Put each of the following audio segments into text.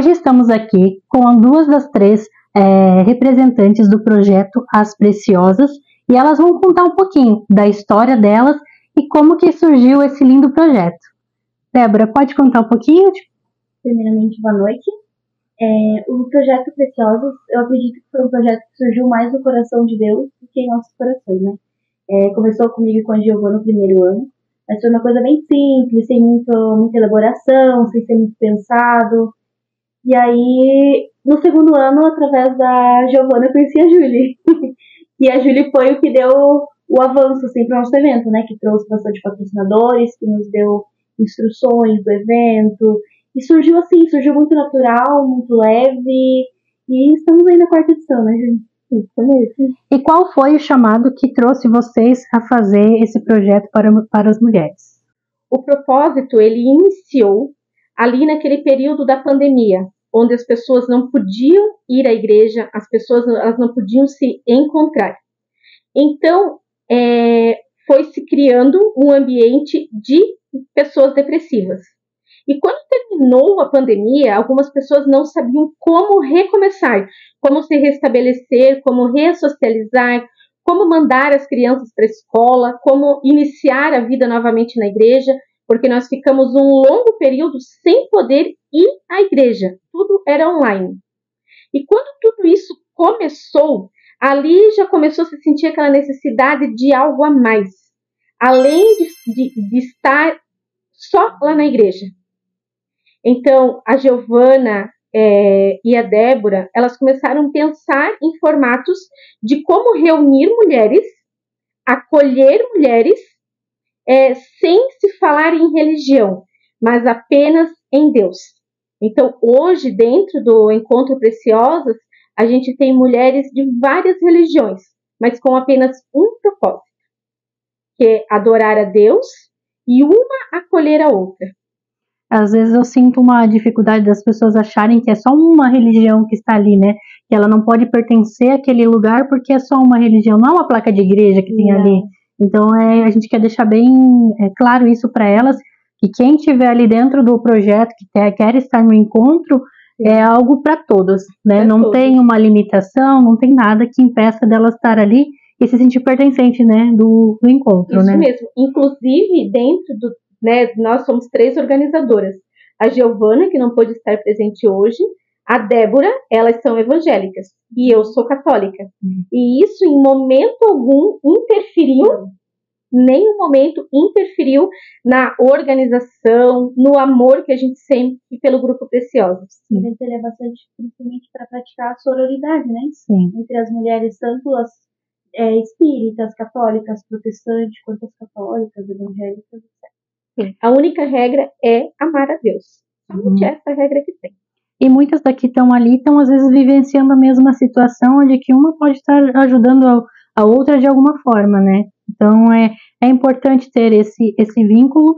Hoje estamos aqui com duas das três representantes do projeto As Preciosas e elas vão contar um pouquinho da história delas e como que surgiu esse lindo projeto. Débora, pode contar um pouquinho? Primeiramente, boa noite. O projeto Preciosas, eu acredito que foi um projeto que surgiu mais no coração de Deus do que em nossos corações, né? Começou comigo e com a Giovana no primeiro ano, mas foi uma coisa bem simples, sem muita elaboração, sem ser muito pensado. E aí, no segundo ano, através da Giovana, eu conheci a Júlia. E a Júlia foi o que deu o avanço assim, para o nosso evento, né? Que trouxe bastante patrocinadores, que nos deu instruções do evento. E surgiu assim, surgiu muito natural, muito leve. E estamos aí na quarta edição, né, Júlia? Isso mesmo. E qual foi o chamado que trouxe vocês a fazer esse projeto para as mulheres? O propósito, ele iniciou ali naquele período da pandemia, onde as pessoas não podiam ir à igreja, as pessoas elas não podiam se encontrar. Então, foi se criando um ambiente de pessoas depressivas. E quando terminou a pandemia, algumas pessoas não sabiam como recomeçar, como se restabelecer, como ressocializar, como mandar as crianças para a escola, como iniciar a vida novamente na igreja, porque nós ficamos um longo período sem poder ir à igreja. Tudo era online. E quando tudo isso começou, ali já começou a se sentir aquela necessidade de algo a mais, além de estar só lá na igreja. Então, a Giovana e a Débora, elas começaram a pensar em formatos de como reunir mulheres, acolher mulheres, sem se falar em religião, mas apenas em Deus. Então, hoje, dentro do Encontro Preciosas, a gente tem mulheres de várias religiões, mas com apenas um propósito, que é adorar a Deus e uma acolher a outra. Às vezes eu sinto uma dificuldade das pessoas acharem que é só uma religião que está ali, né? Que ela não pode pertencer àquele lugar porque é só uma religião, não é uma placa de igreja que tem ali. Então a gente quer deixar bem claro isso para elas, que quem estiver ali dentro do projeto, que quer estar no encontro, é algo para todas, né? Não tem uma limitação, não tem nada que impeça delas estar ali e se sentir pertencente, né? Do encontro, isso, né? Isso mesmo. Inclusive, dentro do nós somos 3 organizadoras. A Giovana, que não pôde estar presente hoje, a Débora, elas são evangélicas, e eu sou católica. E isso, em momento algum, nenhum momento interferiu na organização, no amor que a gente sente pelo Grupo Preciosas. O evento é bastante, principalmente para praticar a sororidade, né? Sim. Entre as mulheres, tanto as espíritas, católicas, protestantes, quanto as católicas, evangélicas, etc. A única regra é amar a Deus. Somente essa regra que tem. E muitas daqui estão ali, estão às vezes vivenciando a mesma situação, onde que uma pode estar ajudando a outra de alguma forma, né? Então é importante ter esse vínculo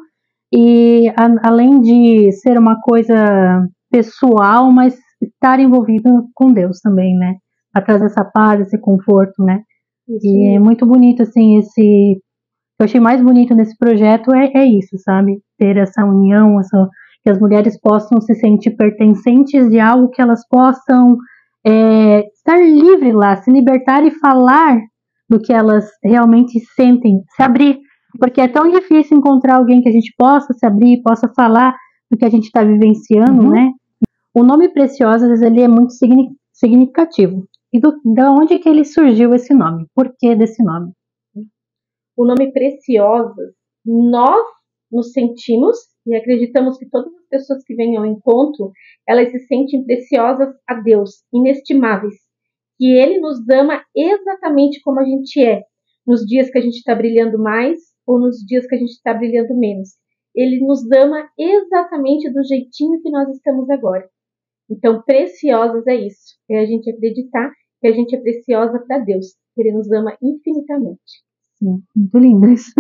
e além de ser uma coisa pessoal, mas estar envolvido com Deus também, né? Para trazer essa paz, esse conforto, né? Isso. E é muito bonito, assim, eu achei mais bonito nesse projeto é isso, sabe? Ter essa união, que as mulheres possam se sentir pertencentes de algo, que elas possam estar livres lá, se libertar e falar do que elas realmente sentem, se abrir. Porque é tão difícil encontrar alguém que a gente possa se abrir, possa falar do que a gente está vivenciando, né? O nome Preciosas, ele é muito significativo. E de onde que ele surgiu esse nome? Por que desse nome? O nome Preciosas, nós nos sentimos e acreditamos que todas as pessoas que vêm ao encontro, elas se sentem preciosas a Deus, inestimáveis, que Ele nos ama exatamente como a gente é, nos dias que a gente está brilhando mais ou nos dias que a gente está brilhando menos. Ele nos ama exatamente do jeitinho que nós estamos agora. Então, preciosas é isso, é a gente acreditar que a gente é preciosa para Deus, que Ele nos ama infinitamente. Sim, muito lindo isso.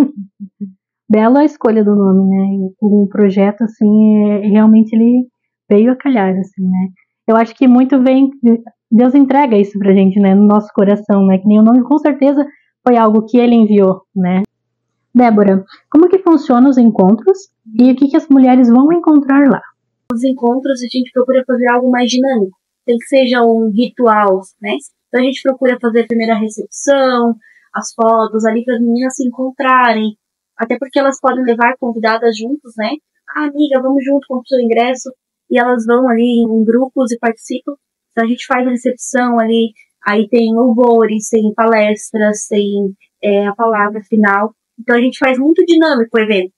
Bela a escolha do nome, né? O projeto, assim, realmente ele veio a calhar, assim, né? Eu acho que muito Deus entrega isso pra gente, né? No nosso coração, né? Que nem o nome, com certeza, foi algo que Ele enviou, né? Débora, como que funcionam os encontros e o que as mulheres vão encontrar lá? Os encontros a gente procura fazer algo mais dinâmico. Tem que seja um ritual, né? Então a gente procura fazer a primeira recepção, as fotos ali para as meninas se encontrarem. Até porque elas podem levar convidadas juntos, né? Ah, amiga, vamos junto com o seu ingresso. E elas vão ali em grupos e participam. Então a gente faz a recepção ali. Aí tem louvores, tem palestras, tem a palavra final. Então a gente faz muito dinâmico o evento.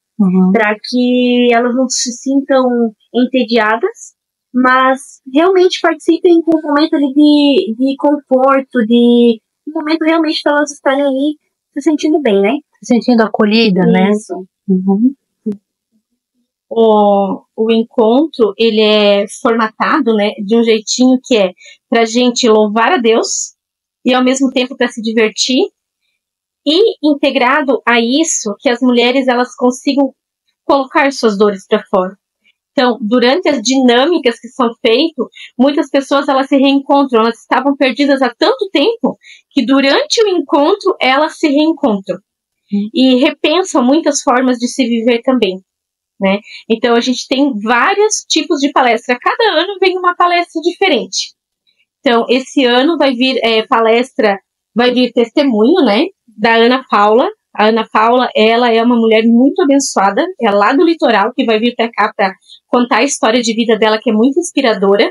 Para que elas não se sintam entediadas, mas realmente participem com um momento ali de conforto, de um momento realmente para elas estarem ali se sentindo bem, né? Se sentindo acolhida, né? Isso. O encontro, ele é formatado, né, de um jeitinho que é pra gente louvar a Deus e ao mesmo tempo para se divertir, e integrado a isso que as mulheres elas consigam colocar suas dores para fora. Então, durante as dinâmicas que são feitas, muitas pessoas elas se reencontram, elas estavam perdidas há tanto tempo que durante o encontro elas se reencontram e repensam muitas formas de se viver também, né? Então a gente tem vários tipos de palestra, cada ano vem uma palestra diferente. Então esse ano vai vir vai vir testemunho, né, da Ana Paula. A Ana Paula, ela é uma mulher muito abençoada, é lá do litoral, que vai vir para cá para contar a história de vida dela, que é muito inspiradora.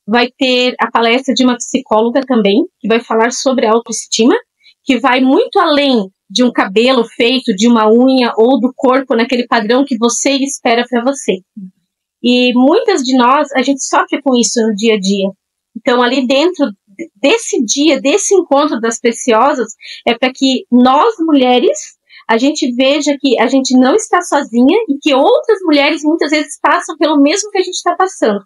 Vai ter a palestra de uma psicóloga também, que vai falar sobre autoestima, que vai muito além de um cabelo feito, de uma unha ou do corpo naquele padrão que você espera para você. E muitas de nós, a gente sofre com isso no dia a dia. Então, ali dentro desse dia, desse encontro das preciosas, é para que nós, mulheres, a gente veja que a gente não está sozinha e que outras mulheres muitas vezes passam pelo mesmo que a gente está passando.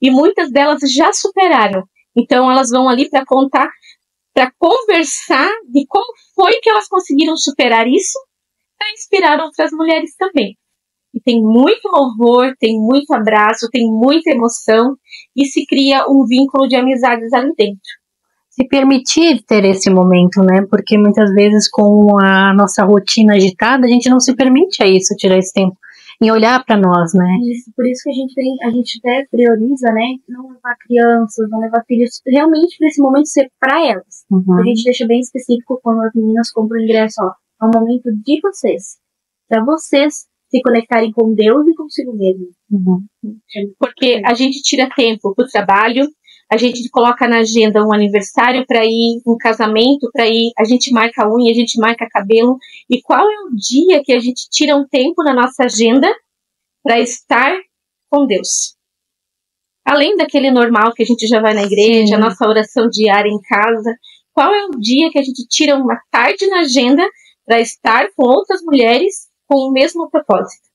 E muitas delas já superaram. Então, elas vão ali para contar, para conversar de como foi que elas conseguiram superar isso, para inspirar outras mulheres também. E tem muito louvor, tem muito abraço, tem muita emoção e se cria um vínculo de amizades ali dentro. Se permitir ter esse momento, né? Porque muitas vezes com a nossa rotina agitada, a gente não se permite a isso, tirar esse tempo em olhar para nós, né? Isso, por isso que a gente até prioriza, né? Não levar crianças, não levar filhos, realmente para esse momento ser para elas. A gente deixa bem específico quando as meninas compram o ingresso, ó. É um momento de vocês. Para vocês se conectarem com Deus e consigo mesmo. Porque a gente tira tempo para o trabalho, a gente coloca na agenda um aniversário para ir, um casamento para ir, a gente marca unha, a gente marca cabelo. E qual é o dia que a gente tira um tempo na nossa agenda para estar com Deus? Além daquele normal que a gente já vai na igreja, a nossa oração diária em casa, qual é o dia que a gente tira uma tarde na agenda para estar com outras mulheres com o mesmo propósito?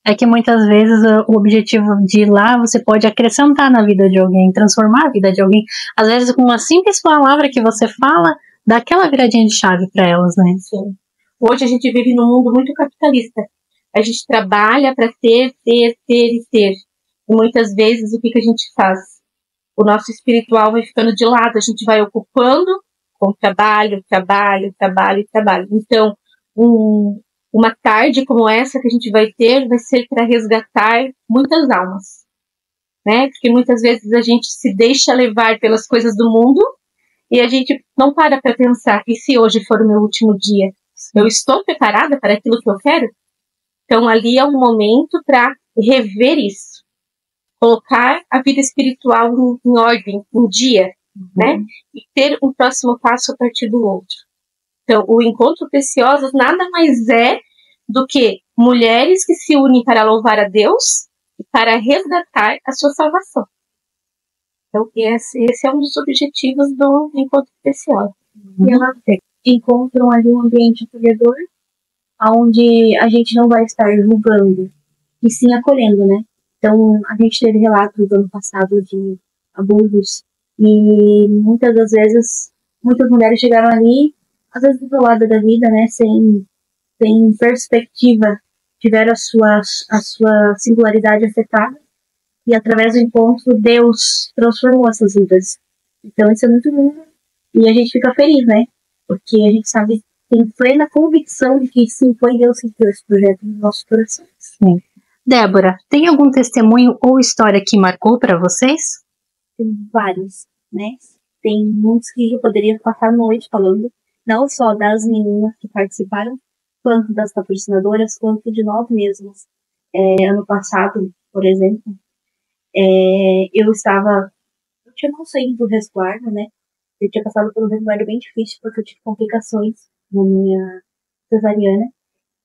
É que muitas vezes o objetivo de ir lá, você pode acrescentar na vida de alguém, transformar a vida de alguém. Às vezes com uma simples palavra que você fala, dá aquela viradinha de chave para elas, né? Sim. Hoje a gente vive num mundo muito capitalista. A gente trabalha para ter. E muitas vezes o que a gente faz? O nosso espiritual vai ficando de lado, a gente vai ocupando com trabalho. Então, uma tarde como essa que a gente vai ter vai ser para resgatar muitas almas, né? Porque muitas vezes a gente se deixa levar pelas coisas do mundo e a gente não para pensar, e se hoje for o meu último dia? Eu estou preparada para aquilo que eu quero? Então ali é um momento para rever isso, colocar a vida espiritual em ordem, um dia, né? E ter um próximo passo a partir do outro. Então, o Encontro Preciosas nada mais é do que mulheres que se unem para louvar a Deus e para resgatar a sua salvação. Então, esse é um dos objetivos do Encontro Precioso. E elas encontram ali um ambiente acolhedor, onde a gente não vai estar julgando, e sim acolhendo, né? Então, a gente teve relatos do ano passado de abusos, e muitas das vezes, muitas mulheres chegaram ali, às vezes isoladas da vida, né? Sem perspectiva, tiveram a sua singularidade afetada, e através do encontro, Deus transformou essas vidas. Então, isso é muito lindo, e a gente fica feliz, né? Porque a gente sabe, tem plena convicção de que sim, foi Deus que criou esse projeto nos nossos corações. Sim. Débora, tem algum testemunho ou história que marcou para vocês? Tem vários, né? Tem muitos que eu poderia passar a noite falando, não só das meninas que participaram, quanto das patrocinadoras, quanto de nós mesmos. Ano passado, por exemplo, eu tinha não saído do resguardo, né? Eu tinha passado por um resguardo bem difícil, porque eu tive complicações na minha cesariana,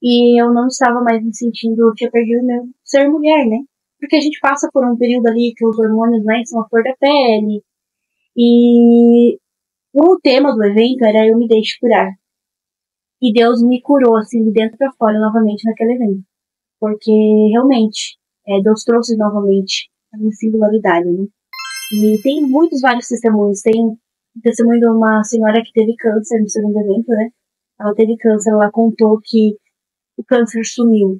e eu não estava mais me sentindo, eu tinha perdido o meu ser mulher, né? Porque a gente passa por um período ali que os hormônios, né, são a cor da pele, e o tema do evento era Eu Me Deixe Curar. E Deus me curou, assim, de dentro pra fora, novamente, naquele evento. Porque, realmente, Deus trouxe novamente a minha singularidade, né? E tem vários testemunhos. Tem o testemunho de uma senhora que teve câncer no segundo evento, né? Ela teve câncer, ela contou que o câncer sumiu.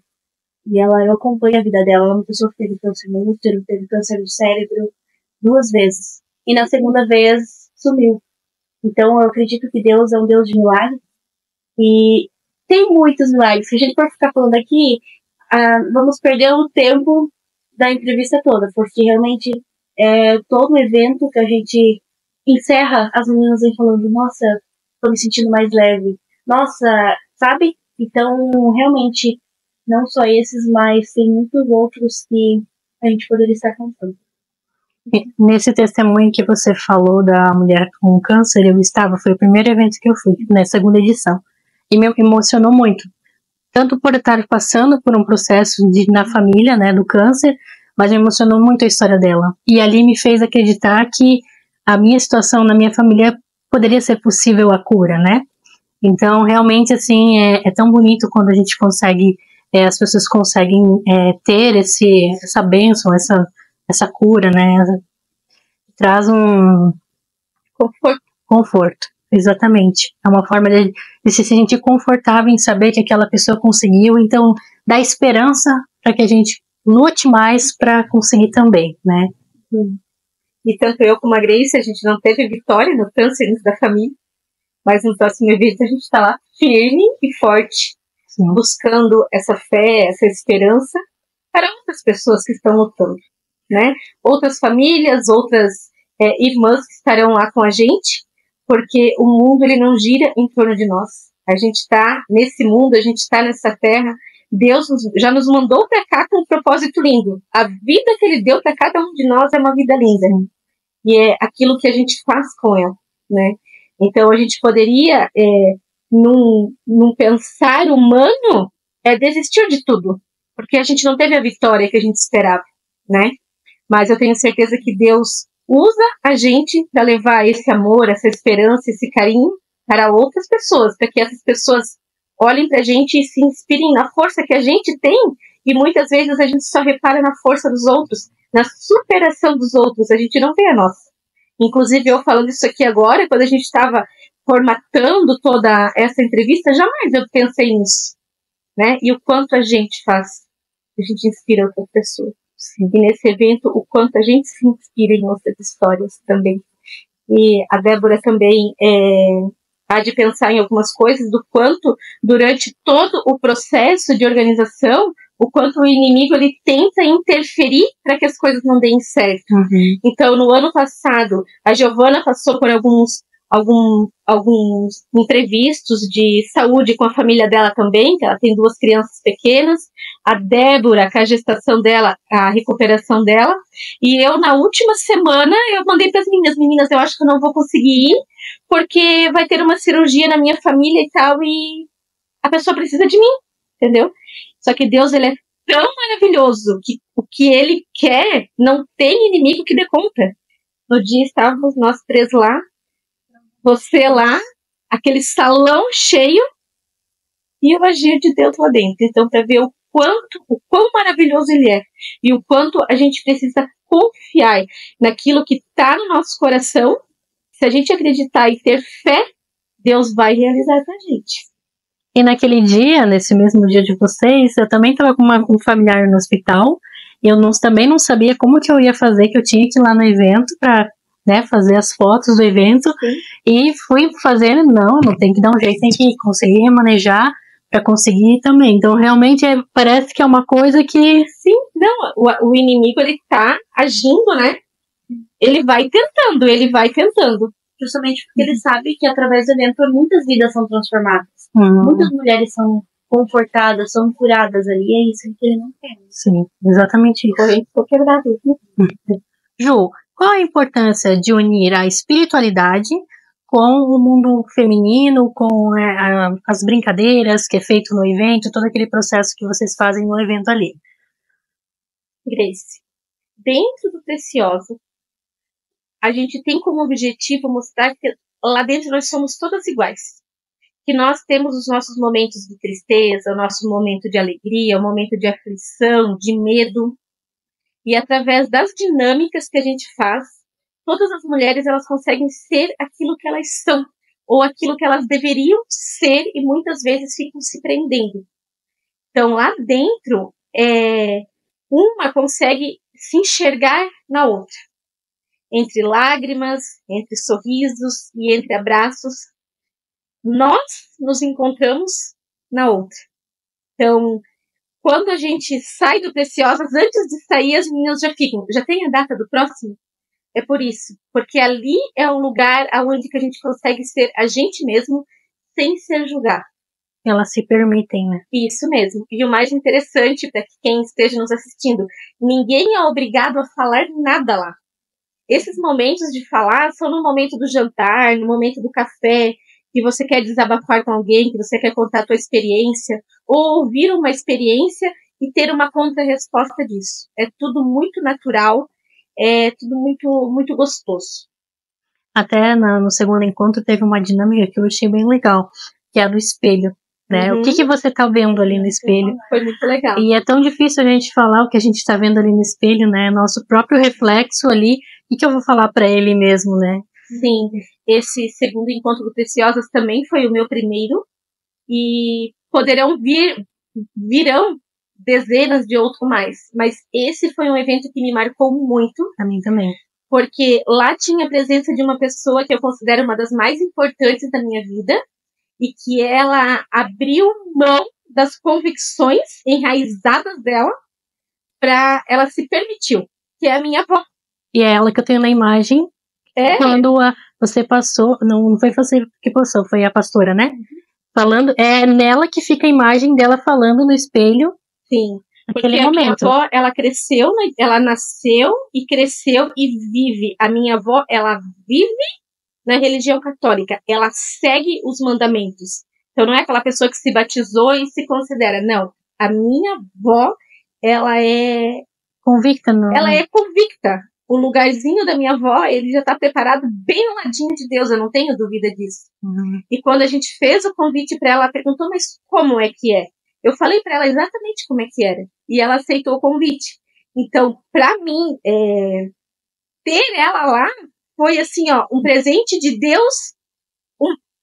E eu acompanho a vida dela. Ela é uma pessoa que teve câncer no útero, teve câncer no cérebro 2 vezes. E na segunda vez, sumiu. Então, eu acredito que Deus é um Deus de milagres. E tem muitos milagres. Se a gente for ficar falando aqui, vamos perder o tempo da entrevista toda, porque realmente todo evento que a gente encerra, as meninas vêm falando, nossa, tô me sentindo mais leve. Nossa, sabe? Então, realmente, não só esses, mas tem muitos outros que a gente poderia estar contando. Nesse testemunho que você falou da mulher com câncer, foi o primeiro evento que eu fui, na segunda edição. E me emocionou muito, tanto por estar passando por um processo na família, né, do câncer, mas me emocionou muito a história dela. E ali me fez acreditar que a minha situação na minha família poderia ser possível a cura, né? Então, realmente, assim, é tão bonito quando a gente consegue, as pessoas conseguem ter essa bênção, essa cura, né? Traz um conforto. Exatamente. É uma forma de se sentir confortável em saber que aquela pessoa conseguiu, então dá esperança para que a gente lute mais para conseguir também, né? E tanto eu como a Grace, a gente não teve vitória no câncer da família, mas no próximo evento a gente está lá firme e forte, sim, buscando essa fé, essa esperança para outras pessoas que estão lutando, né? Outras famílias, outras irmãs que estarão lá com a gente, porque o mundo ele não gira em torno de nós. A gente está nesse mundo, a gente está nessa terra. Deus já nos mandou para cá com um propósito lindo. A vida que Ele deu para cada um de nós é uma vida linda. E é aquilo que a gente faz com ela, né? Então a gente poderia, num pensar humano, desistir de tudo, porque a gente não teve a vitória que a gente esperava, né? Mas eu tenho certeza que Deus usa a gente para levar esse amor, essa esperança, esse carinho para outras pessoas, para que essas pessoas olhem para a gente e se inspirem na força que a gente tem, e muitas vezes a gente só repara na força dos outros, na superação dos outros, a gente não vê a nossa. Inclusive, eu falando isso aqui agora, quando a gente estava formatando toda essa entrevista, jamais eu pensei nisso, né? E o quanto a gente faz, a gente inspira outras pessoas. Sim. E nesse evento, o quanto a gente se inspira em outras histórias também. E a Débora também há de pensar em algumas coisas, do quanto, durante todo o processo de organização, o quanto o inimigo ele tenta interferir para que as coisas não deem certo. Uhum. Então, no ano passado, a Giovana passou por alguns imprevistos de saúde com a família dela também, que ela tem 2 crianças pequenas. A Débora, com a gestação dela, a recuperação dela. E eu, na última semana, eu mandei para as meninas, eu acho que eu não vou conseguir ir, porque vai ter uma cirurgia na minha família e tal, e a pessoa precisa de mim, entendeu? Só que Deus, ele é tão maravilhoso que o que ele quer não tem inimigo que dê conta. No dia estávamos nós 3 lá, você lá, aquele salão cheio, e o agir de Deus lá dentro. Então, para ver o quão maravilhoso ele é, e o quanto a gente precisa confiar naquilo que está no nosso coração. Se a gente acreditar e ter fé, Deus vai realizar com a gente. E naquele dia, nesse mesmo dia de vocês, eu também estava com um familiar no hospital, e eu também não sabia como que eu ia fazer, que eu tinha que ir lá no evento para, né, fazer as fotos do evento. Sim. E fui fazendo, não tem que dar um jeito, tem que conseguir remanejar para conseguir também. Então, realmente, parece que é uma coisa que... Sim, não, o inimigo, ele tá agindo, né? Ele vai tentando. Justamente porque ele sabe que através do evento muitas vidas são transformadas. Muitas mulheres são confortadas, são curadas ali. É isso que ele não quer. Sim, exatamente isso. Ju, qual a importância de unir a espiritualidade com o mundo feminino, com as brincadeiras que é feito no evento, todo aquele processo que vocês fazem no evento ali? Grace, dentro do Preciosa, a gente tem como objetivo mostrar que lá dentro nós somos todas iguais. Que nós temos os nossos momentos de tristeza, o nosso momento de alegria, o momento de aflição, de medo. E através das dinâmicas que a gente faz, todas as mulheres elas conseguem ser aquilo que elas são, ou aquilo que elas deveriam ser, e muitas vezes ficam se prendendo. Então lá dentro, uma consegue se enxergar na outra. Entre lágrimas, entre sorrisos e entre abraços, nós nos encontramos na outra. Então, quando a gente sai do Preciosas, antes de sair, as meninas já tem a data do próximo? É por isso, porque ali é um lugar onde que a gente consegue ser a gente mesmo, sem ser julgado. Elas se permitem, né? Isso mesmo. E o mais interessante, para quem esteja nos assistindo, ninguém é obrigado a falar nada lá. Esses momentos de falar são no momento do jantar, no momento do café, que você quer desabafar com alguém, que você quer contar a tua experiência, ou ouvir uma experiência e ter uma contra-resposta disso. É tudo muito natural, é tudo muito, muito gostoso. Até no segundo encontro teve uma dinâmica que eu achei bem legal, que é a do espelho. Né? O que você tá vendo ali no espelho? Foi muito legal. E é tão difícil a gente falar o que a gente tá vendo ali no espelho, né? Nosso próprio reflexo ali. O que eu vou falar para ele mesmo, né? Sim, esse segundo encontro do Preciosas também foi o meu primeiro. E virão dezenas de outros mais. Mas esse foi um evento que me marcou muito. A mim também. Porque lá tinha a presença de uma pessoa que eu considero uma das mais importantes da minha vida. E que ela abriu mão das convicções enraizadas dela para ela se permitiu, que é a minha avó. E é ela que eu tenho na imagem. Quando você passou, não foi você que passou, foi a pastora, né? Falando, é nela que fica a imagem dela falando no espelho. Sim, naquele porque momento. A minha avó, ela cresceu, ela nasceu e cresceu e vive. A minha avó, ela vive na religião católica, ela segue os mandamentos. Então não é aquela pessoa que se batizou e se considera, não. A minha avó, ela é convicta, não? Ela é convicta. O lugarzinho da minha avó, ele já está preparado bem ao ladinho de Deus, eu não tenho dúvida disso. E quando a gente fez o convite para ela, ela perguntou, mas como é que é? Eu falei para ela exatamente como é que era. E ela aceitou o convite. Então, para mim, ter ela lá foi assim, ó, um presente de Deus,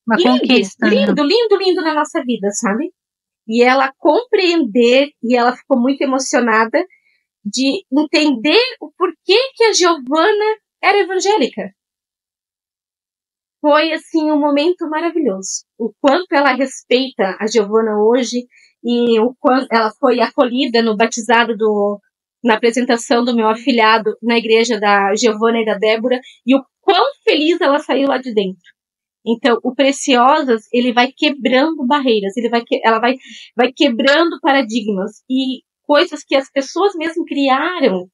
uma conquista, lindo, lindo, lindo na nossa vida, sabe? E ela compreender, e ela ficou muito emocionada de entender o porquê que a Giovana era evangélica. Foi, assim, um momento maravilhoso. O quanto ela respeita a Giovana hoje e o quanto ela foi acolhida no batizado na apresentação do meu afilhado na igreja da Giovana e da Débora, e o quão feliz ela saiu lá de dentro. Então, o Preciosas, ele vai quebrando barreiras, ela vai quebrando paradigmas e coisas que as pessoas mesmo criaram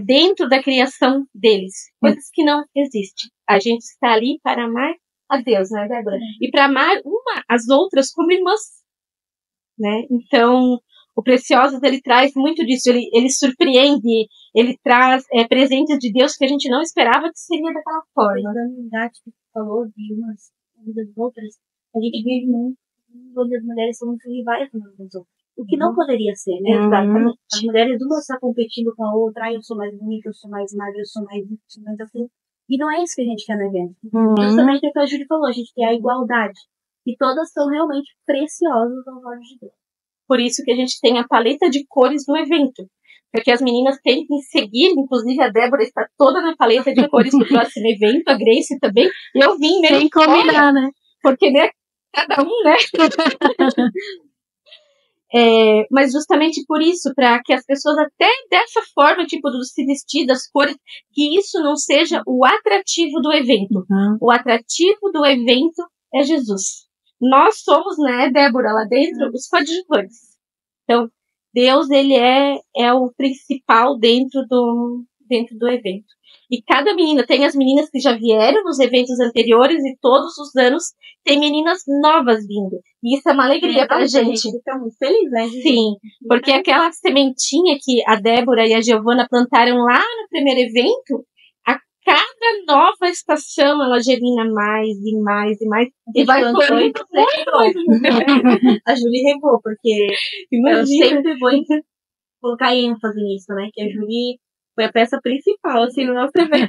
dentro da criação deles, coisas que não existem. A gente está ali para amar a Deus, né, Débora? E para amar as outras como irmãs, né? Então, o Preciosas, ele traz muito disso, ele surpreende, ele traz presentes de Deus que a gente não esperava que seria daquela forma. Da unidade que você falou, de umas das outras, a gente vive muito onde as mulheres são muito rivais umas das outras. O que não poderia ser, né? Exatamente. As mulheres uma está competindo com a outra, eu sou mais bonita, eu sou mais magra, eu sou mais isso, mais assim. E não é isso que a gente quer no evento. Justamente o que a Júlia falou, a gente quer a igualdade. E todas são realmente preciosas aos olhos de Deus. Por isso que a gente tem a paleta de cores do evento. Para que as meninas tentem seguir, inclusive a Débora está toda na paleta de cores do próximo evento, a Grace também. Eu vim mesmo. Sem combinar, né? Porque, né? Cada um, né? Mas justamente por isso, para que as pessoas até dessa forma, tipo, do se vestir, das cores, que isso não seja o atrativo do evento. O atrativo do evento é Jesus. Nós somos, né, Débora, lá dentro, os coadjuvantes. Então, Deus, ele é o principal dentro do evento. E cada menina, tem as meninas que já vieram nos eventos anteriores e todos os anos tem meninas novas vindo. E isso é uma alegria pra gente. Fica muito feliz, né? Sim, porque aquela sementinha que a Débora e a Giovana plantaram lá no primeiro evento, a cada nova estação ela germina mais e mais e mais. E vai florindo muito. A Júlia regou, porque eu sempre vou colocar ênfase nisso, né? Que a Júlia foi a peça principal, assim, no nosso evento.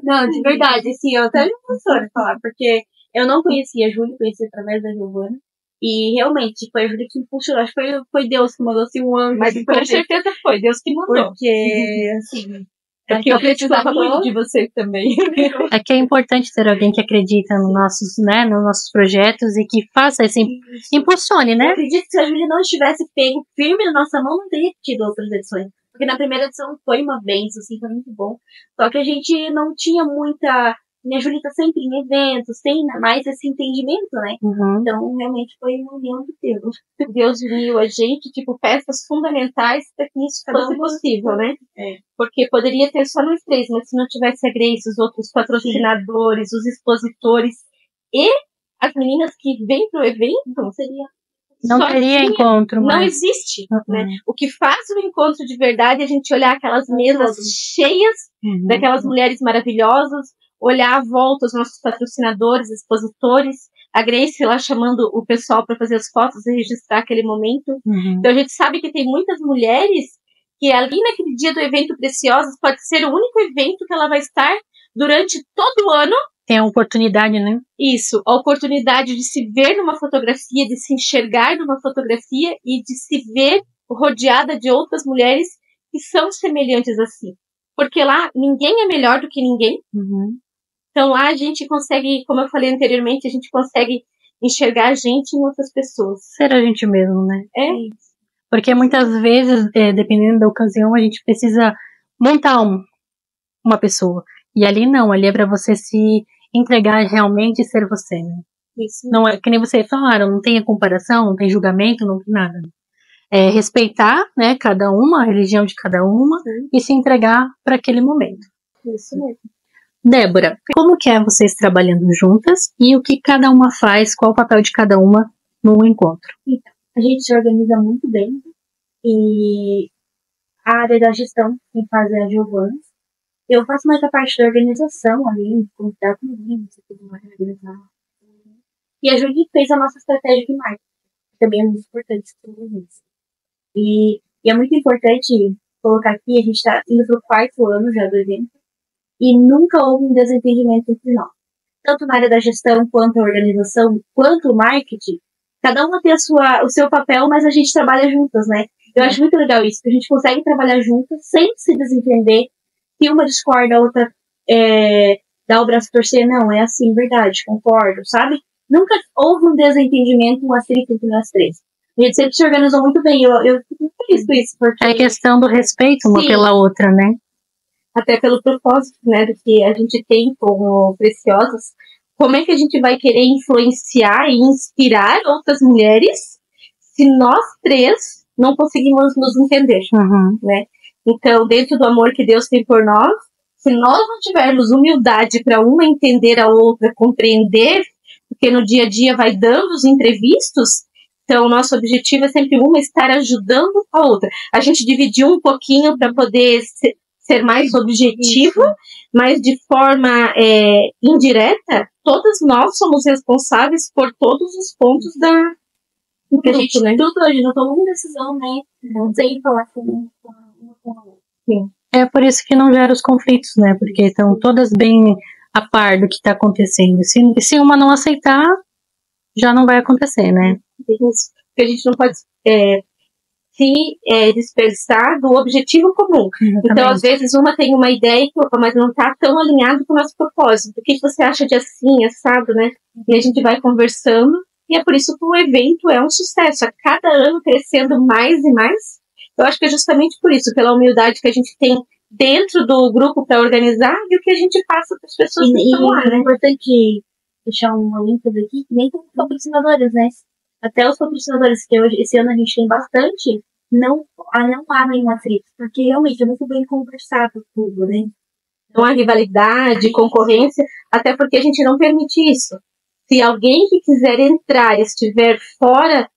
Não, de verdade, assim, eu até me emociono falar, porque eu não conhecia a Júlia, conheci através da Giovana. E realmente, foi a Júlia que impulsionou. Acho que foi Deus que mandou assim um anjo. Mas com certeza foi Deus que mandou. Porque, assim, porque eu precisava muito de você também. É que é importante ter alguém que acredita nos nossos projetos e que faça esse impulsione, né? Eu acredito que se a Júlia não estivesse pego firme na nossa mão, não teria tido outras edições. Porque na primeira edição foi uma bênção, assim, foi muito bom. Só que a gente não tinha muita... Minha Júlia tá sempre em eventos, tem mais esse entendimento, né? Então, realmente foi uma união de Deus. Deus uniu a gente, tipo, peças fundamentais para que isso fosse possível, né? Porque poderia ter só nós três, mas se não tivesse a Grace, os outros patrocinadores, os expositores e as meninas que vêm pro evento, não teria encontro mais. Não existe, né? O que faz o encontro de verdade é a gente olhar aquelas mesas cheias daquelas mulheres maravilhosas, olhar à volta os nossos patrocinadores, expositores, a Grace lá chamando o pessoal para fazer as fotos e registrar aquele momento. Então a gente sabe que tem muitas mulheres que ali naquele dia do evento Preciosas pode ser o único evento que ela vai estar durante todo o ano. Tem a oportunidade, né? Isso, a oportunidade de se ver numa fotografia, de se enxergar numa fotografia e de se ver rodeada de outras mulheres que são semelhantes assim. Porque lá ninguém é melhor do que ninguém. Então lá a gente consegue, como eu falei anteriormente, a gente consegue enxergar a gente em outras pessoas. Ser a gente mesmo, né? Porque muitas vezes, dependendo da ocasião, a gente precisa montar uma pessoa. E ali não, ali é pra você se entregar realmente e ser você, né? Isso. Não é que nem vocês falaram, não tem comparação, não tem julgamento, não tem nada. É respeitar, né, cada uma, a religião de cada uma, e se entregar para aquele momento. Isso mesmo. Débora, como que é vocês trabalhando juntas e o que cada uma faz, qual o papel de cada uma no encontro? Então, a gente se organiza muito bem e a área da gestão quem faz é a Giovana. Eu faço mais a parte da organização ali, contar com isso, tudo mais organizar. E a Júlia fez a nossa estratégia de marketing, que também é muito importante tudo isso. E é muito importante colocar aqui, a gente está indo para o 4º ano já do evento, e nunca houve um desentendimento entre nós. Tanto na área da gestão, quanto a organização, quanto o marketing, cada uma tem o seu papel, mas a gente trabalha juntas, né? Eu acho muito legal isso, que a gente consegue trabalhar juntas sem se desentender. Se uma discorda, a outra dá o braço a torcer, não, é assim, verdade, concordo, sabe? Nunca houve um desentendimento, um atrito entre nós três. A gente sempre se organizou muito bem, eu fico muito feliz com isso. Porque... É questão do respeito uma pela outra, né? Até pelo propósito, né, do que a gente tem como Preciosas. Como é que a gente vai querer influenciar e inspirar outras mulheres se nós três não conseguimos nos entender, né? Então, dentro do amor que Deus tem por nós, se nós não tivermos humildade para uma entender a outra, compreender, porque no dia a dia vai dando os imprevistos, então o nosso objetivo é sempre uma estar ajudando a outra. A gente dividiu um pouquinho para poder ser mais objetivo, mas de forma indireta, todas nós somos responsáveis por todos os pontos da... Porque a gente, né? Tudo hoje, não tomamos decisão, né? Sem falar com uma outra. Sim. É por isso que não gera os conflitos, né? Porque estão todas bem a par do que está acontecendo. Se uma não aceitar, já não vai acontecer, né? Isso. Porque a gente não pode se dispersar do objetivo comum. Exatamente. Então, às vezes, uma tem uma ideia, mas não está tão alinhado com o nosso propósito. O que você acha de assim, assado, né? E a gente vai conversando E é por isso que o evento é um sucesso, a cada ano crescendo mais e mais. Eu acho que é justamente por isso, pela humildade que a gente tem dentro do grupo para organizar e o que a gente passa para as pessoas que estão lá, É né? importante deixar uma ênfase aqui, que nem tem patrocinadores, né? Até os patrocinadores que hoje, esse ano a gente tem bastante, não há nenhum atrito, porque realmente é muito bem conversado tudo, né? Não há rivalidade, concorrência, até porque a gente não permite isso. Se alguém que quiser entrar estiver fora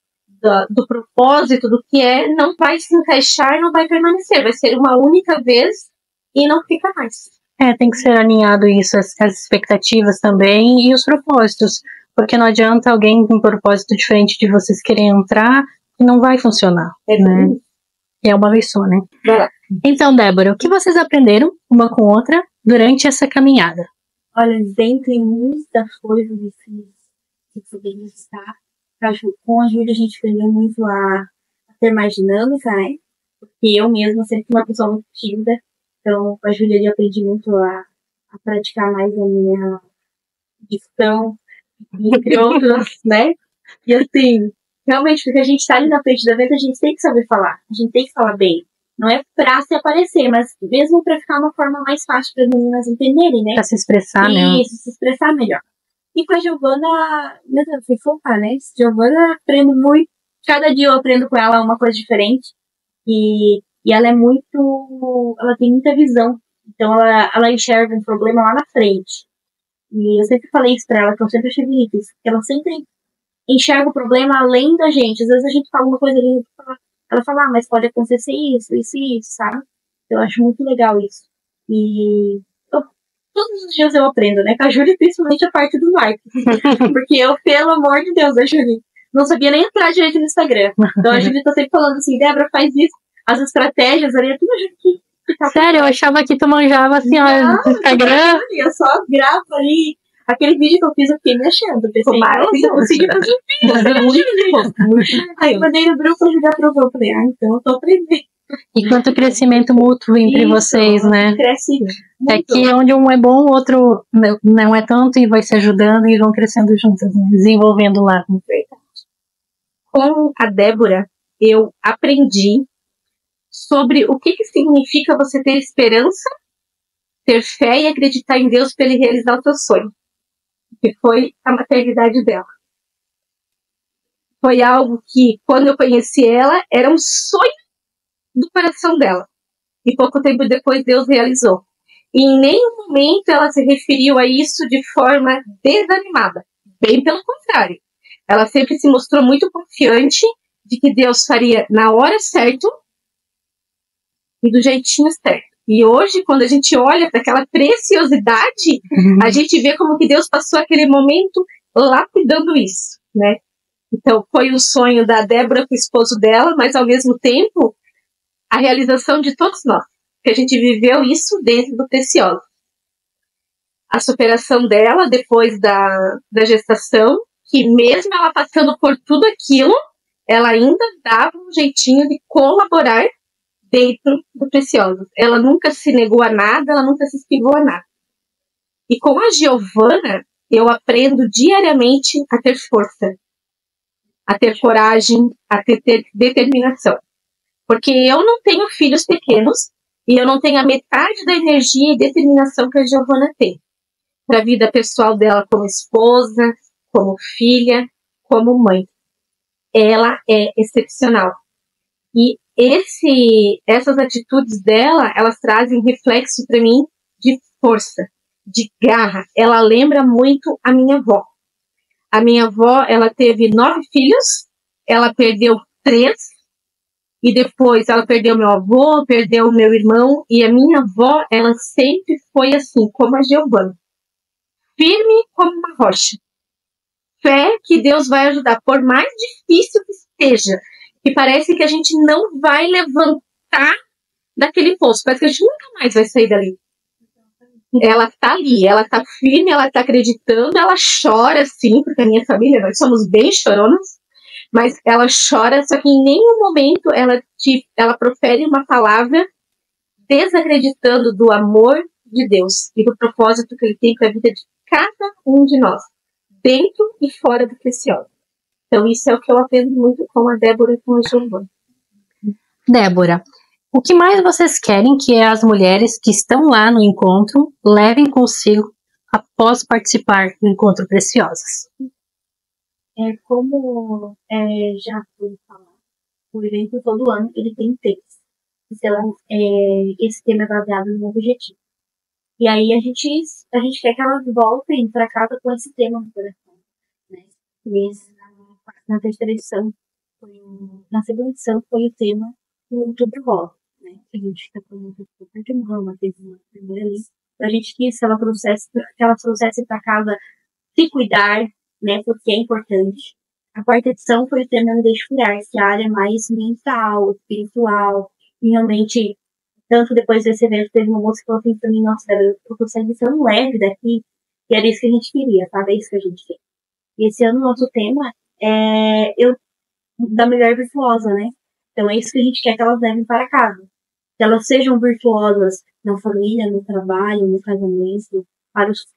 do propósito do que é, não vai se encaixar, não vai permanecer. Vai ser uma única vez e não fica mais. Tem que ser alinhado isso, as expectativas também e os propósitos. Porque não adianta alguém com um propósito diferente de vocês querer entrar e não vai funcionar. Né? E é uma vez só, né? Vai lá. Então, Débora, o que vocês aprenderam uma com outra durante essa caminhada? Olha, dentre muitas coisas que podemos estar, com a Júlia a gente aprendeu muito a ter mais dinâmica, né? Porque eu mesma sempre fui uma pessoa muito tímida, então com a Júlia eu aprendi muito a praticar mais a minha dicção, entre outros, né? E assim, realmente, porque a gente tá ali na frente do evento, a gente tem que saber falar, a gente tem que falar bem. Não é pra se aparecer, mas mesmo pra ficar uma forma mais fácil para as meninas entenderem, né? Pra se expressar, né? Isso, se expressar melhor. E com a Giovana, meu Deus, sem contar, né? Giovana, aprendo muito. Cada dia eu aprendo com ela uma coisa diferente. E ela é muito. Ela tem muita visão. Então ela enxerga um problema lá na frente. E eu sempre falei isso pra ela, que eu sempre achei bonito isso. Que ela sempre enxerga o problema além da gente. Às vezes a gente fala uma coisa ali, ela fala, mas pode acontecer isso, isso e isso, sabe? Eu acho muito legal isso. E todos os dias eu aprendo, né? Com a Júlia, principalmente a parte do marketing. Porque eu, pelo amor de Deus, a Júlia, não sabia nem entrar direito no Instagram. Então a Júlia tá sempre falando assim, Débora, faz isso. As estratégias ali, tudo que tá. Sério, eu achava que tu manjava assim, ó, no Instagram. Eu só gravo ali. Aquele vídeo que eu fiz, eu fiquei me achando. Pensei, eu consegui fazer um vídeo. Aí eu mandei no grupo, a Júlia aprovou. Eu falei, então eu tô aprendendo. E quanto crescimento mútuo entre vocês, né? Cresce muito. É que onde um é bom, o outro não é tanto e vai se ajudando e vão crescendo juntas, né? Desenvolvendo lá. Com a Débora, eu aprendi sobre o que significa você ter esperança, ter fé e acreditar em Deus para Ele realizar o seu sonho, que foi a maternidade dela. Foi algo que, quando eu conheci ela, era um sonho do coração dela. E pouco tempo depois Deus realizou. E em nenhum momento ela se referiu a isso de forma desanimada. Bem pelo contrário. Ela sempre se mostrou muito confiante de que Deus faria na hora certa e do jeitinho certo. E hoje, quando a gente olha para aquela preciosidade, a gente vê como que Deus passou aquele momento lapidando isso, né? Então, foi um sonho da Débora com o esposo dela, mas ao mesmo tempo, a realização de todos nós, que a gente viveu isso dentro do Preciosa. A superação dela depois da gestação, que mesmo ela passando por tudo aquilo, ela ainda dava um jeitinho de colaborar dentro do Preciosa. Ela nunca se negou a nada, ela nunca se esquivou a nada. E com a Giovana, eu aprendo diariamente a ter força, a ter coragem, a ter determinação. Porque eu não tenho filhos pequenos e eu não tenho a metade da energia e determinação que a Giovana tem. Para a vida pessoal dela como esposa, como filha, como mãe. Ela é excepcional. E essas atitudes dela, elas trazem reflexo para mim de força, de garra. Ela lembra muito a minha avó. A minha avó, ela teve 9 filhos, ela perdeu 3, e depois ela perdeu meu avô, perdeu meu irmão, e a minha avó, ela sempre foi assim, como a Giovana. Firme como uma rocha. Fé que Deus vai ajudar, por mais difícil que esteja, que parece que a gente não vai levantar daquele poço, parece que a gente nunca mais vai sair dali. Ela tá ali, ela tá firme, ela tá acreditando, ela chora sim, porque a minha família, nós somos bem choronas, mas ela chora, só que em nenhum momento ela profere uma palavra desacreditando do amor de Deus e do propósito que Ele tem para a vida de cada um de nós, dentro e fora do Preciosa. Então, isso é o que eu aprendo muito com a Débora e com a Giovana. Débora, o que mais vocês querem que as mulheres que estão lá no encontro levem consigo após participar do Encontro Preciosas? Como já fui falar, o evento todo ano ele tem temas. Então, esse tema é baseado no objetivo. E aí a gente quer que elas voltem para casa com esse tema no coração. Né? Na terceira edição, na segunda edição foi o tema do Outubro Rosa. Né? A gente está falando de mama, teve uma primeira ali. A gente quis que ela trouxesse para casa se cuidar, né? Porque é importante. A quarta edição foi o tema Me Deixe Curar, que é a área mais mental, espiritual, e realmente, tanto depois desse evento, teve uma moça que falou assim pra mim, nossa, eu tô saindo tão leve daqui, e era isso que a gente queria, sabe? É isso que a gente quer. E esse ano o nosso tema é da mulher virtuosa, né? Então é isso que a gente quer que elas levem para casa. Que elas sejam virtuosas na família, no trabalho, no casamento,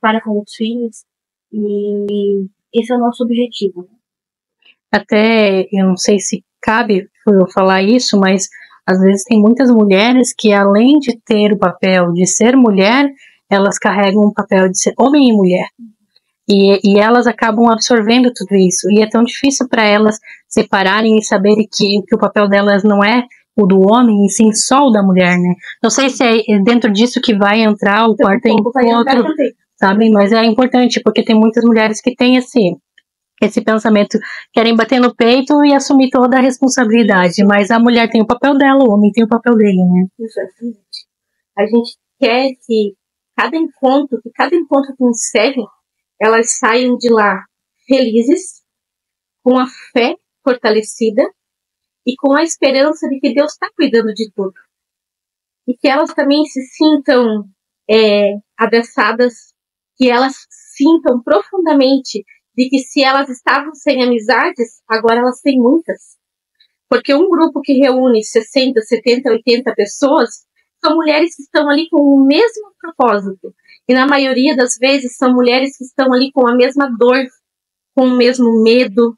para com os filhos. E esse é o nosso objetivo. Até, eu não sei se cabe eu falar isso, mas às vezes tem muitas mulheres que, além de ter o papel de ser mulher, elas carregam o papel de ser homem e mulher. E elas acabam absorvendo tudo isso. E é tão difícil para elas separarem e saberem que o papel delas não é o do homem, e sim só o da mulher, né? Não sei se é dentro disso que vai entrar o quarto encontro, sabe? Mas é importante, porque tem muitas mulheres que têm esse pensamento, querem bater no peito e assumir toda a responsabilidade, mas a mulher tem o papel dela, o homem tem o papel dele, né? Exatamente. A gente quer que cada encontro que encerre, elas saiam de lá felizes, com a fé fortalecida e com a esperança de que Deus está cuidando de tudo. E que elas também se sintam abraçadas, que elas sintam profundamente de que se elas estavam sem amizades, agora elas têm muitas. Porque um grupo que reúne 60, 70, 80 pessoas são mulheres que estão ali com o mesmo propósito. E na maioria das vezes são mulheres que estão ali com a mesma dor, com o mesmo medo,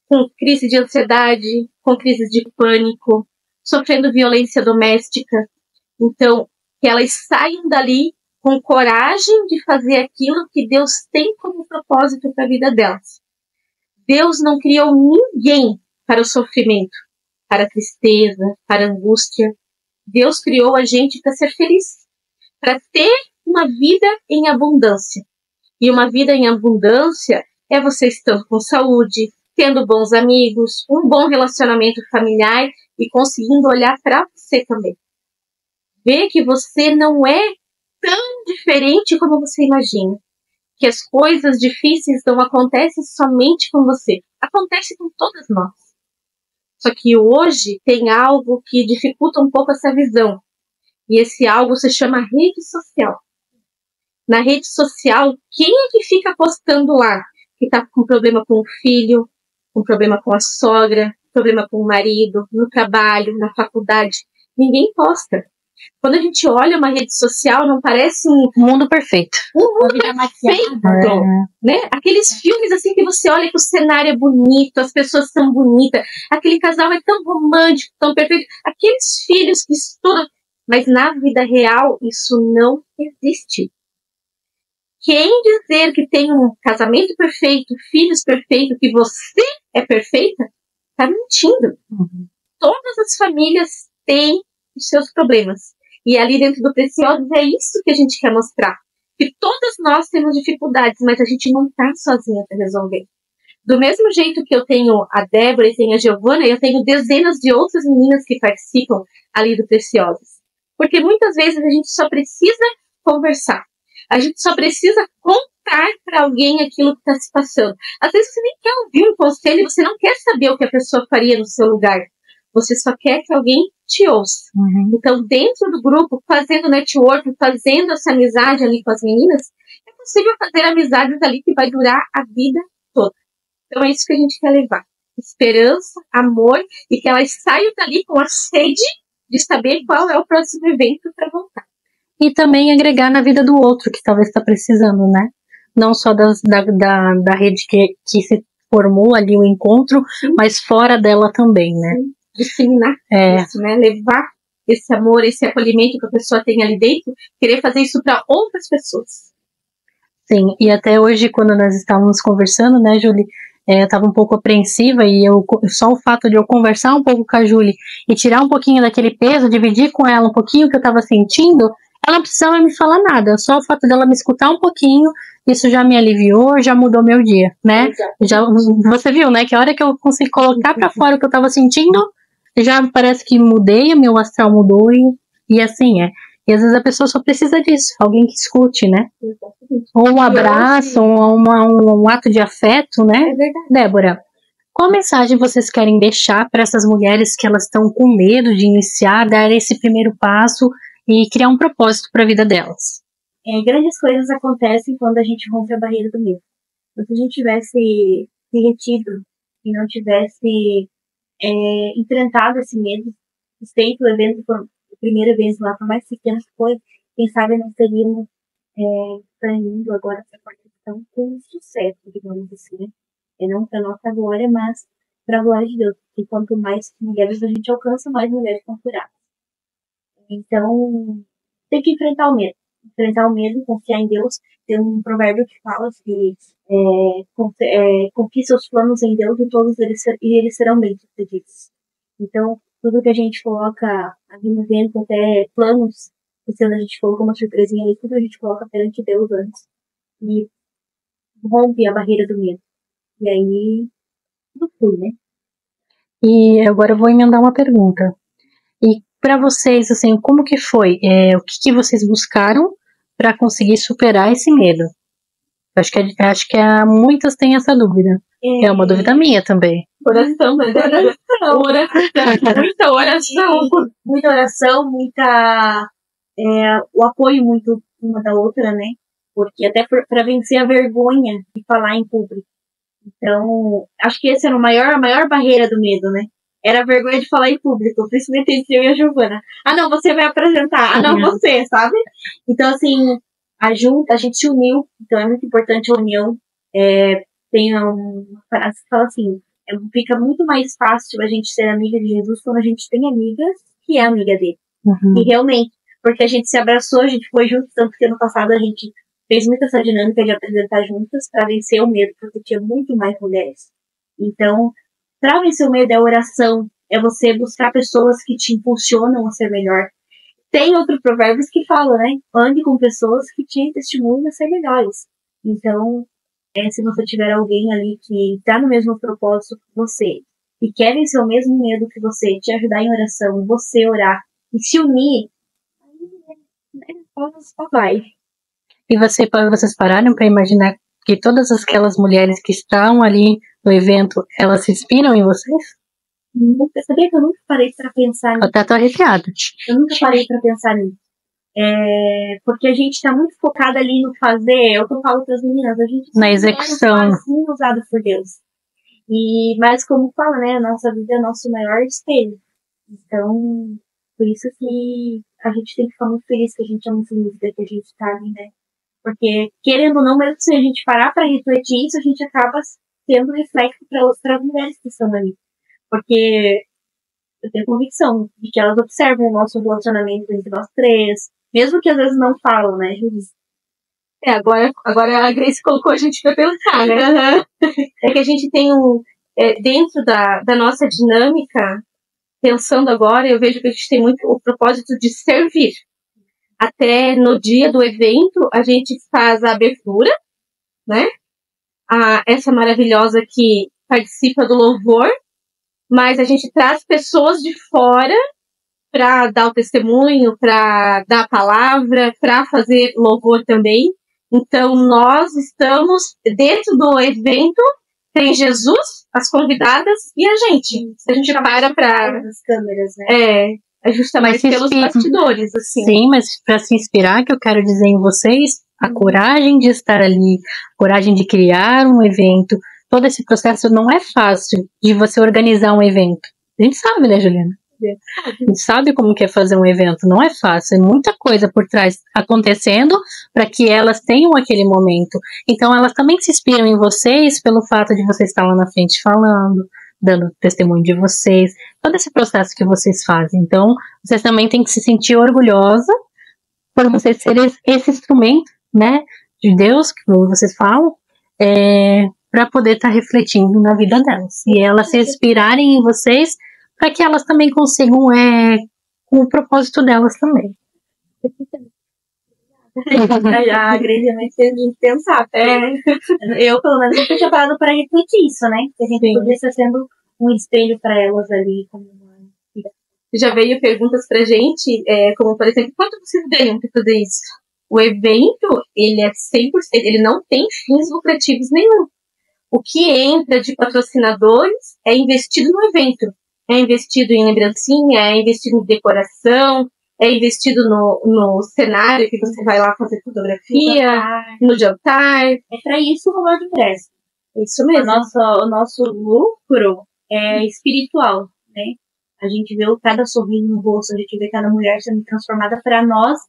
com crise de ansiedade, com crise de pânico, sofrendo violência doméstica. Então, que elas saiam dali com coragem de fazer aquilo que Deus tem como propósito para a vida delas. Deus não criou ninguém para o sofrimento, para a tristeza, para a angústia. Deus criou a gente para ser feliz, para ter uma vida em abundância. E uma vida em abundância é você estando com saúde, tendo bons amigos, um bom relacionamento familiar e conseguindo olhar para você também. Ver que você não é tão diferente como você imagina. Que as coisas difíceis não acontecem somente com você. Acontece com todas nós. Só que hoje tem algo que dificulta um pouco essa visão. E esse algo se chama rede social. Na rede social, quem é que fica postando lá? Que está com problema com o filho, com problema com a sogra, problema com o marido, no trabalho, na faculdade. Ninguém posta. Quando a gente olha uma rede social, não parece um mundo perfeito. Um mundo perfeito, né? Aqueles filmes assim que você olha que o cenário é bonito, as pessoas são bonitas, aquele casal é tão romântico, tão perfeito, aqueles filhos que estudam, mas na vida real isso não existe. Quem dizer que tem um casamento perfeito, filhos perfeitos, que você é perfeita, está mentindo. Todas as famílias têm os seus problemas. E ali dentro do Preciosos é isso que a gente quer mostrar. Que todas nós temos dificuldades, mas a gente não está sozinha para resolver. Do mesmo jeito que eu tenho a Débora e tenho a Giovana, eu tenho dezenas de outras meninas que participam ali do Preciosos. Porque muitas vezes a gente só precisa conversar. A gente só precisa contar para alguém aquilo que está se passando. Às vezes você nem quer ouvir um conselho, você não quer saber o que a pessoa faria no seu lugar. Você só quer que alguém te ouça. Então, dentro do grupo, fazendo network, fazendo essa amizade ali com as meninas, é possível fazer amizades ali que vai durar a vida toda. Então, é isso que a gente quer levar. Esperança, amor, e que elas saiam dali com a sede de saber qual é o próximo evento para voltar. E também agregar na vida do outro, que talvez está precisando, né? Não só da rede que se formou ali o encontro, mas fora dela também, né? Disseminar isso, né? Levar esse amor, esse acolhimento que a pessoa tem ali dentro, querer fazer isso para outras pessoas. Sim, e até hoje, quando nós estávamos conversando, né, Julie, eu estava um pouco apreensiva e só o fato de eu conversar um pouco com a Julie e tirar um pouquinho daquele peso, dividir com ela um pouquinho o que eu estava sentindo, ela não precisava me falar nada, só o fato dela me escutar um pouquinho, isso já me aliviou, já mudou meu dia, né? Já, você viu, né, que a hora que eu consegui colocar para fora o que eu estava sentindo, já parece que mudei, o meu astral mudou e assim é. E às vezes a pessoa só precisa disso, alguém que escute, né? Ou um abraço, ou um ato de afeto, né? É verdade. Débora, qual mensagem vocês querem deixar para essas mulheres que elas estão com medo de iniciar, dar esse primeiro passo e criar um propósito para a vida delas? Grandes coisas acontecem quando a gente rompe a barreira do medo. Se a gente tivesse se retido e não tivesse enfrentado esse medo, feito o evento por primeira vez lá, por mais pequena que foi, quem sabe nós teríamos indo agora para a quarta com sucesso, digamos assim, né? E não para nossa glória, mas para a glória de Deus. Porque quanto mais mulheres a gente alcança, mais mulheres são curadas. Então, tem que enfrentar o medo. Enfrentar o medo, confiar em Deus. Tem um provérbio que fala que confie seus planos em Deus e todos eles serão bem-sucedidos. Então, tudo que a gente coloca ali no vento, até planos, se a gente colocou uma surpresinha ali, tudo a gente coloca perante Deus antes. E rompe a barreira do medo. E aí, tudo flui, né? E agora eu vou emendar uma pergunta. E para vocês, assim, como que foi? O que vocês buscaram para conseguir superar esse medo? Acho que muitas têm essa dúvida. É uma dúvida minha também. Oração, né? Muita oração. Muita oração, o apoio muito uma da outra, né? Porque até para vencer a vergonha de falar em público. Então, acho que essa era a maior barreira do medo, né? Era a vergonha de falar em público, principalmente entre eu e a Giovana. Ah, não, você vai apresentar. Ah, não, você, sabe? Então, assim, a gente se uniu. Então, é muito importante a união. Tem uma frase que fala assim, fica muito mais fácil a gente ser amiga de Jesus quando a gente tem amigas que é amiga dele. Uhum. E realmente, porque a gente se abraçou, a gente foi junto, tanto que ano passado a gente fez muito essa dinâmica de apresentar juntas para vencer o medo, porque tinha muito mais mulheres. Então, para vencer o medo é oração, é você buscar pessoas que te impulsionam a ser melhor. Tem outro provérbio que fala, né? Ande com pessoas que te estimulam a ser melhores. Então, se você tiver alguém ali que está no mesmo propósito que você e quer vencer o mesmo medo que você, te ajudar em oração, você orar e se unir, só vai. E vocês pararam para imaginar que todas aquelas mulheres que estão ali no evento, elas se inspiram em vocês? Sabia que eu nunca parei para pensar nisso? Eu até tô arrepiada. Eu nunca parei para pensar nisso. Porque a gente está muito focada ali no fazer, é o que eu falo para as meninas, a gente na execução. Usado por Deus. Mas como fala, né, a nossa vida é o nosso maior espelho. Então, por isso que a gente tem que ficar muito feliz que a gente é muito livre, que a gente está ali, né? Porque, querendo ou não, mesmo se a gente parar para refletir isso, a gente acaba sendo reflexo para outras mulheres que estão ali. Porque eu tenho convicção de que elas observam o nosso relacionamento entre nós três, mesmo que às vezes não falam, né, Júlia? Agora a Grace colocou a gente para pensar, né? É que a gente tem dentro da nossa dinâmica, pensando agora, eu vejo que a gente tem muito o propósito de servir. Até no dia do evento, a gente faz a abertura, né? Essa maravilhosa que participa do louvor, mas a gente traz pessoas de fora para dar o testemunho, para dar a palavra, para fazer louvor também. Então, nós estamos dentro do evento, tem Jesus, as convidadas e a gente. A gente para as câmeras, né? É justamente pelos bastidores, assim. Sim, mas para se inspirar, que eu quero dizer em vocês, a coragem de estar ali, a coragem de criar um evento, todo esse processo não é fácil de você organizar um evento. A gente sabe, né, Juliana? A gente sabe como que é fazer um evento, não é fácil, é muita coisa por trás acontecendo para que elas tenham aquele momento. Então elas também se inspiram em vocês pelo fato de vocês estar lá na frente falando, dando testemunho de vocês, todo esse processo que vocês fazem. Então vocês também têm que se sentir orgulhosa por vocês serem esse instrumento, né, de Deus, como vocês falam, para poder estar refletindo na vida delas. E elas se inspirarem em vocês para que elas também consigam com o propósito delas também. A igreja vai ser de pensar. Eu, pelo menos, nunca tinha parado para refletir isso, né? Que a gente poderia estar sendo um espelho para elas ali. Já veio perguntas pra gente, como por exemplo, quanto vocês ganham para fazer isso? O evento, ele é 100%, ele não tem fins lucrativos nenhum. O que entra de patrocinadores é investido no evento. É investido em lembrancinha, é investido em decoração, é investido no cenário que você vai lá fazer fotografia, no jantar. É para isso o valor do ingresso. É isso mesmo. O nosso lucro é espiritual, né? A gente vê cada sorriso no rosto, a gente vê cada mulher sendo transformada. Para nós,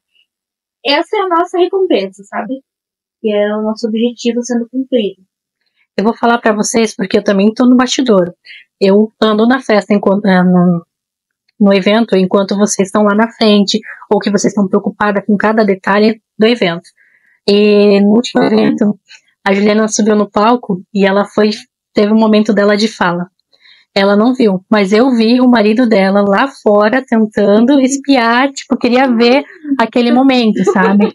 essa é a nossa recompensa, sabe? Que é o nosso objetivo sendo cumprido. Eu vou falar para vocês, porque eu também estou no bastidor. Eu ando na festa, no evento, enquanto vocês estão lá na frente, ou que vocês estão preocupadas com cada detalhe do evento. E no último evento, a Juliana subiu no palco e ela teve um momento dela de fala. Ela não viu, mas eu vi o marido dela lá fora tentando espiar, tipo, queria ver aquele momento, sabe?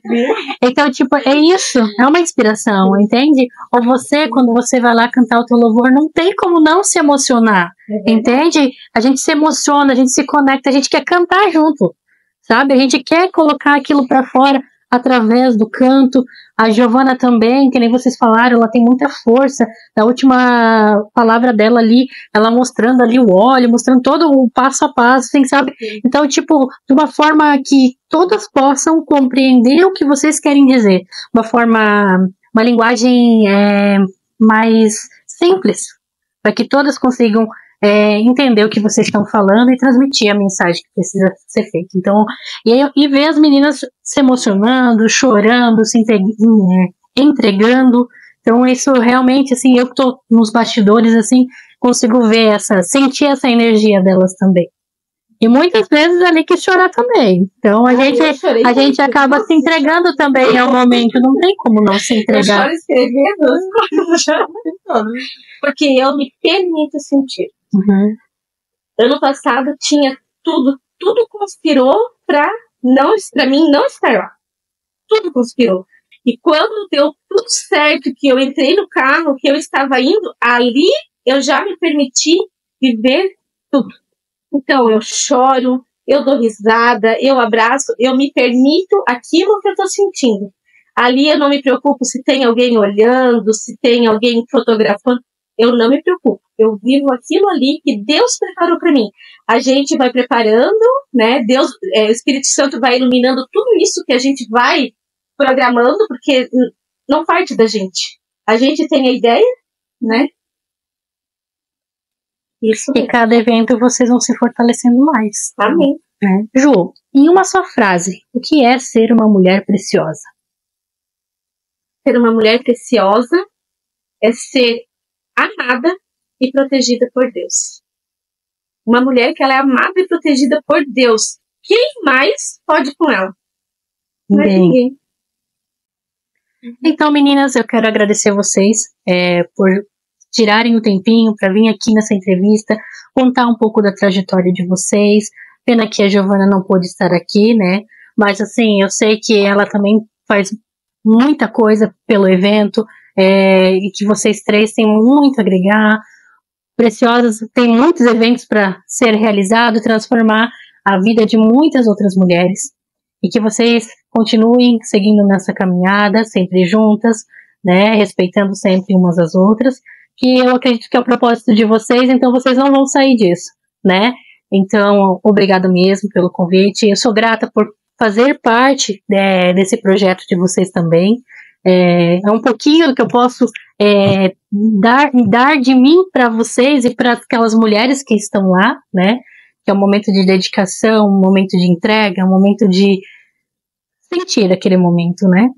Então, tipo, é isso, é uma inspiração, entende? Ou você, quando você vai lá cantar o teu louvor, não tem como não se emocionar, entende? A gente se emociona, a gente se conecta, a gente quer cantar junto, sabe? A gente quer colocar aquilo pra fora através do canto. A Giovana também, que nem vocês falaram, ela tem muita força. Na última palavra dela ali, ela mostrando ali o óleo, mostrando todo o passo a passo, assim, sabe? Então, tipo, de uma forma que todas possam compreender o que vocês querem dizer. Uma linguagem mais simples, para que todas consigam entender o que vocês estão falando e transmitir a mensagem que precisa ser feita. Então, e ver as meninas se emocionando, chorando, se entregando. Então, isso realmente, assim, eu que estou nos bastidores, assim, consigo ver sentir essa energia delas também. E muitas vezes ali que chorar também. Então, a gente acaba se entregando também ao momento. Não tem como não se entregar. Eu choro escrevendo, porque eu me permito sentir. Uhum. Ano passado tinha tudo conspirou pra mim não estar lá. Tudo conspirou. E quando deu tudo certo, que eu entrei no carro, que eu estava indo, ali eu já me permiti viver tudo. Então eu choro, eu dou risada, eu abraço, eu me permito aquilo que eu estou sentindo. Ali eu não me preocupo se tem alguém olhando, se tem alguém fotografando. Eu não me preocupo. Eu vivo aquilo ali que Deus preparou para mim. A gente vai preparando, né? Deus, o Espírito Santo vai iluminando tudo isso que a gente vai programando, porque não parte da gente. A gente tem a ideia, né? Isso. E cada evento vocês vão se fortalecendo mais. Amém. Ju, em uma só frase, o que é ser uma mulher preciosa? Ser uma mulher preciosa é ser amada e protegida por Deus. Uma mulher que ela é amada e protegida por Deus. Quem mais pode com ela? Ninguém. Então, meninas, eu quero agradecer vocês por tirarem o tempinho para vir aqui nessa entrevista, contar um pouco da trajetória de vocês. Pena que a Giovana não pôde estar aqui, né? Mas, assim, eu sei que ela também faz muita coisa pelo evento, e que vocês três têm muito a agregar. Preciosas, tem muitos eventos para ser realizado, transformar a vida de muitas outras mulheres. E que vocês continuem seguindo nessa caminhada, sempre juntas, né, respeitando sempre umas às outras, que eu acredito que é o propósito de vocês, então vocês não vão sair disso, né? Então, obrigado mesmo pelo convite. Eu sou grata por fazer parte desse projeto de vocês também. É um pouquinho do que eu posso dar de mim para vocês e para aquelas mulheres que estão lá, né? que é um momento de dedicação, um momento de entrega, um momento de sentir aquele momento, né?